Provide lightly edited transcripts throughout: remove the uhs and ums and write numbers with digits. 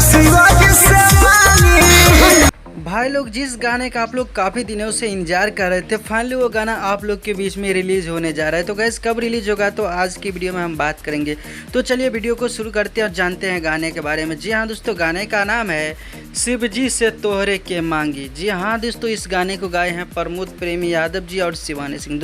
शिवाजी से मांगी। भाई लोग, जिस गाने का आप लोग काफ़ी दिनों से इंतजार कर रहे थे, फाइनली वो गाना आप लोग के बीच में रिलीज़ होने जा रहा है। तो गैस कब रिलीज़ होगा, तो आज की वीडियो में हम बात करेंगे। तो चलिए वीडियो को शुरू करते हैं और जानते हैं गाने के बारे में। जी हाँ दोस्तों, गाने का नाम है शिव जी से तोहरे के मांगी। जी हाँ दोस्तों, इस गाने को गाए हैं प्रमोद प्रेमी यादव जी और शिवानी सिंह।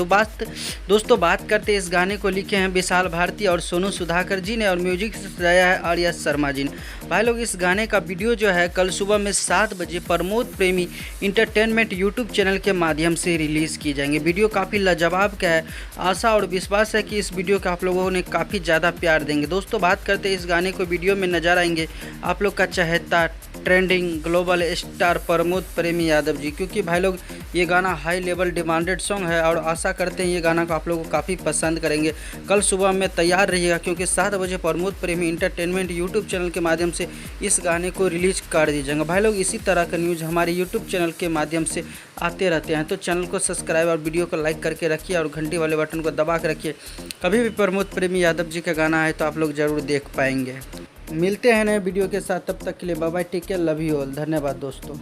दोस्तों बात करते हैं, इस गाने को लिखे हैं विशाल भारती और सोनू सुधाकर जी ने और म्यूजिक सजाया है आर्या शर्मा जी ने। भाई लोग, इस गाने का वीडियो जो है कल सुबह में 7 बजे प्रमोद प्रेमी इंटरटेनमेंट यूट्यूब चैनल के माध्यम से रिलीज़ की जाएंगे। वीडियो काफ़ी लाजवाब का है। आशा और विश्वास है कि इस वीडियो का आप लोगों ने काफ़ी ज़्यादा प्यार देंगे। दोस्तों बात करते हैं, इस गाने को वीडियो में नजर आएंगे आप लोग का चहेता ट्रेंडिंग ग्लोबल स्टार प्रमोद प्रेमी यादव जी, क्योंकि भाई लोग ये गाना हाई लेवल डिमांडेड सॉन्ग है और आशा करते हैं ये गाना को आप लोगों को काफ़ी पसंद करेंगे। कल सुबह में तैयार रहिएगा, क्योंकि 7 बजे प्रमोद प्रेमी इंटरटेनमेंट यूट्यूब चैनल के माध्यम से इस गाने को रिलीज कर दीजिएगा। भाई लोग, इसी तरह का न्यूज़ हमारे यूट्यूब चैनल के माध्यम से आते रहते हैं, तो चैनल को सब्सक्राइब और वीडियो को लाइक करके रखिए और घंटी वाले बटन को दबा के रखिए। कभी भी प्रमोद प्रेमी यादव जी का गाना है तो आप लोग ज़रूर देख पाएंगे। मिलते हैं नए वीडियो के साथ, तब तक के लिए bye bye, take care, love you all. धन्यवाद दोस्तों।